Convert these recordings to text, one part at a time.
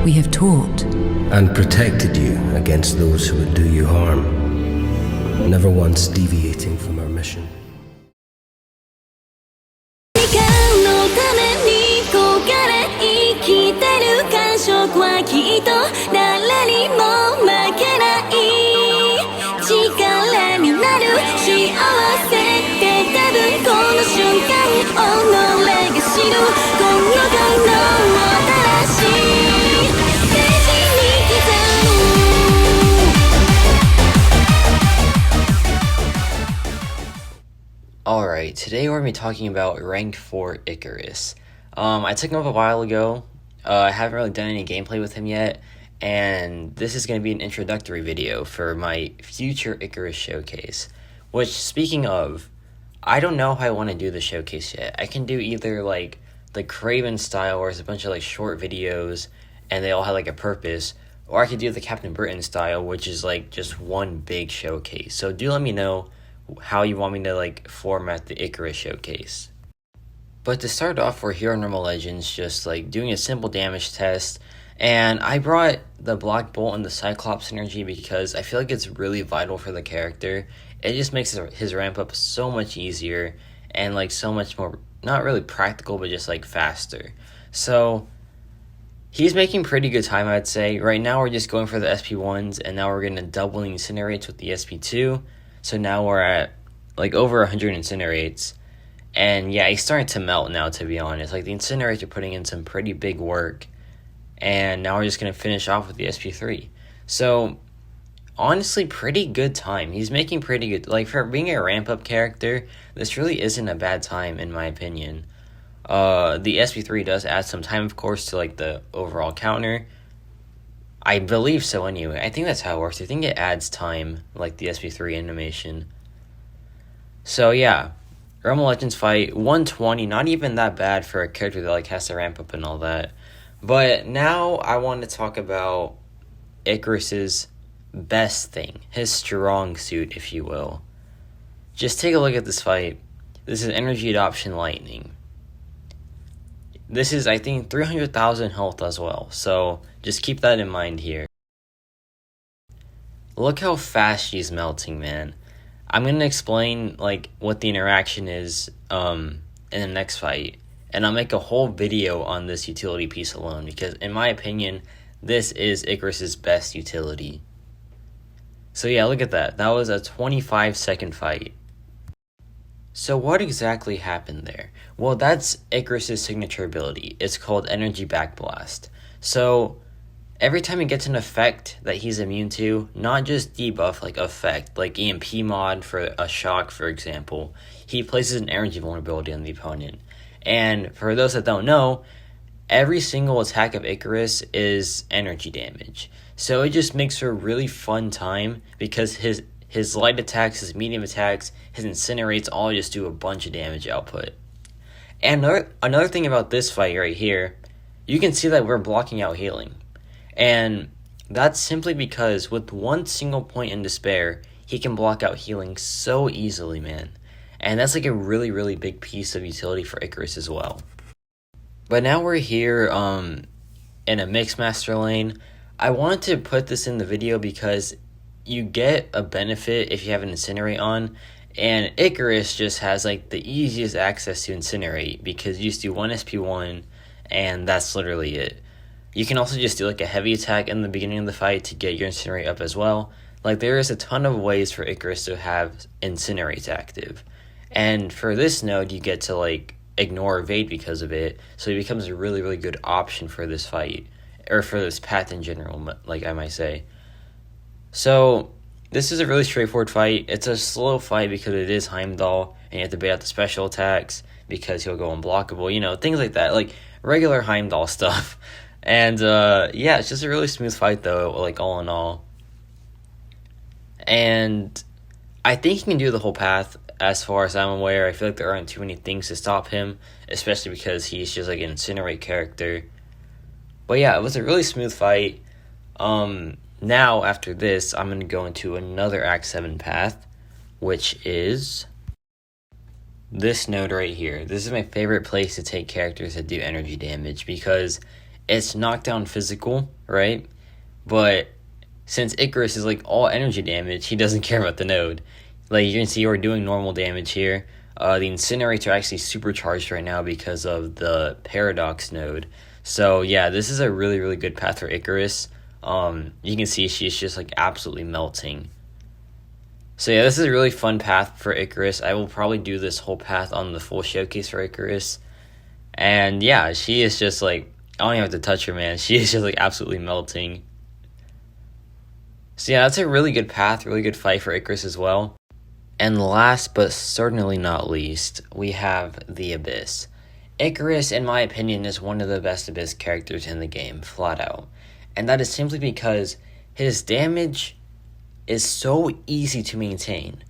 We have taught and protected you against those who would do you harm, never once deviating from our mission. 時間のために焦がれ生きてる感触はきっと誰にも負けない力になる幸せって多分この瞬間己が知るこの世の新しいページに刻む Alright, today we're going to be talking about Rank 4 Ikaris. I took him up a while ago. I haven't really done any gameplay with him yet, and this is going to be an introductory video for my future Ikaris showcase. Which, speaking of, I don't know how I want to do the showcase yet. I can do either like the Craven style, where it's a bunch of like short videos, and they all have like a purpose, or I could do the Captain Britain style, which is like just one big showcase. So do let me know how you want me to like format the Ikaris showcase. But to start off, we're here on Normal Legends, just like doing a simple damage test, and I brought the Black Bolt and the Cyclops energy because I feel like it's really vital for the character. It just makes his ramp up so much easier and like so much more, not really practical, but just like faster. So he's making pretty good time, I'd say. Right now we're just going for the SP1s, and now we're getting a double incinerates with the SP2. So now we're at like over 100 incinerates. And yeah, he's starting to melt now, to be honest. Like the incinerates are putting in some pretty big work. And now we're just going to finish off with the SP3. So honestly, pretty good time. He's making pretty good, like for being a ramp up character, this really isn't a bad time in my opinion. The SP3 does add some time, of course, to like the overall counter. I believe so anyway. I think that's how it works. I think it adds time, like the SP3 animation. So yeah, Realm of Legends fight, 120, not even that bad for a character that like has to ramp up and all that. But now I want to talk about Ikaris's best thing, his strong suit, if you will. Just take a look at this fight. This is Energy Adoption Lightning. This is, I think, 300,000 health as well, so just keep that in mind here. Look how fast she's melting, man. I'm going to explain like what the interaction is in the next fight, and I'll make a whole video on this utility piece alone, because in my opinion, this is Ikaris's best utility. So yeah, look at that. That was a 25-second fight. So what exactly happened there? Well, that's Ikaris's signature ability. It's called Energy Backblast. So every time he gets an effect that he's immune to, not just debuff, like effect, like EMP mod for a shock, for example, he places an energy vulnerability on the opponent. And for those that don't know, every single attack of Ikaris is energy damage. So it just makes for a really fun time because his light attacks, his medium attacks, his incinerates all just do a bunch of damage output. And another thing about this fight right here, you can see that we're blocking out healing. And that's simply because with one single point in despair, he can block out healing so easily, man. And that's like a really, really big piece of utility for Ikaris as well. But now we're here in a Mixmaster lane. I wanted to put this in the video because you get a benefit if you have an Incinerate on, and Ikaris just has like the easiest access to Incinerate because you just do one SP1 and that's literally it. You can also just do like a heavy attack in the beginning of the fight to get your Incinerate up as well. Like there is a ton of ways for Ikaris to have Incinerate active, and for this node you get to like ignore evade because of it, so it becomes a really, really good option for this fight, or for this path in general, like I might say. So this is a really straightforward fight. It's a slow fight because it is Heimdall, and you have to bait out the special attacks because he'll go unblockable, you know, things like that, like regular Heimdall stuff. And yeah, it's just a really smooth fight though, like all in all. And I think he can do the whole path as far as I'm aware. I feel like there aren't too many things to stop him, especially because he's just like an Incinerate character. But yeah, it was a really smooth fight. Now, after this, I'm going to go into another Act 7 path, which is this node right here. This is my favorite place to take characters that do energy damage because it's knockdown physical, right? But since Ikaris is like all energy damage, he doesn't care about the node. Like you can see we're doing normal damage here. The incinerates are actually supercharged right now because of the paradox node. So yeah, this is a really, really good path for Ikaris. You can see she's just like absolutely melting. So yeah, this is a really fun path for Ikaris. I will probably do this whole path on the full showcase for Ikaris. And yeah, she is just like, I don't even have to touch her, man. She is just like absolutely melting. So yeah, that's a really good path, really good fight for Ikaris as well. And last but certainly not least, we have the Abyss. Ikaris, in my opinion, is one of the best Abyss characters in the game, flat out. And that is simply because his damage is so easy to maintain.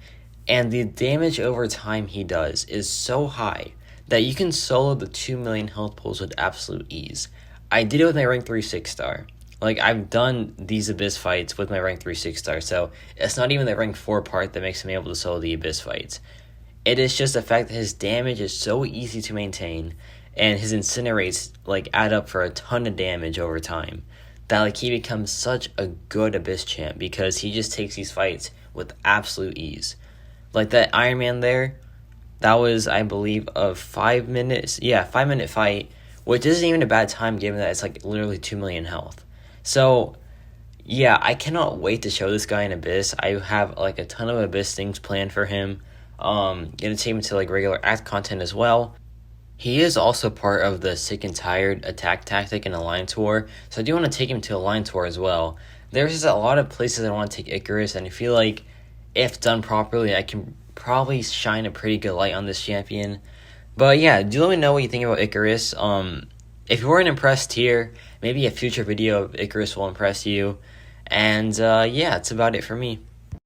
And the damage over time he does is so high that you can solo the 2 million health pools with absolute ease. I did it with my rank 3 6-star. Like, I've done these Abyss fights with my rank 3 6-star, so it's not even the rank 4 part that makes me able to solo the Abyss fights. It is just the fact that his damage is so easy to maintain, and his incinerates, like, add up for a ton of damage over time, that, like, he becomes such a good Abyss champ, because he just takes these fights with absolute ease. Like, that Iron Man there, that was, I believe, a 5 minutes, 5 minute fight, which isn't even a bad time given that it's, like, literally 2 million health. So, yeah, I cannot wait to show this guy in Abyss. I have, like, a ton of Abyss things planned for him. Gonna take him to, like, regular act content as well. He is also part of the Sick and Tired attack tactic in Alliance War, so I do want to take him to Alliance War as well. There's just a lot of places I want to take Ikaris, and I feel like, if done properly, I can probably shine a pretty good light on this champion. But yeah, do let me know what you think about Ikaris. If you weren't impressed here, maybe a future video of Ikaris will impress you. And yeah, that's about it for me.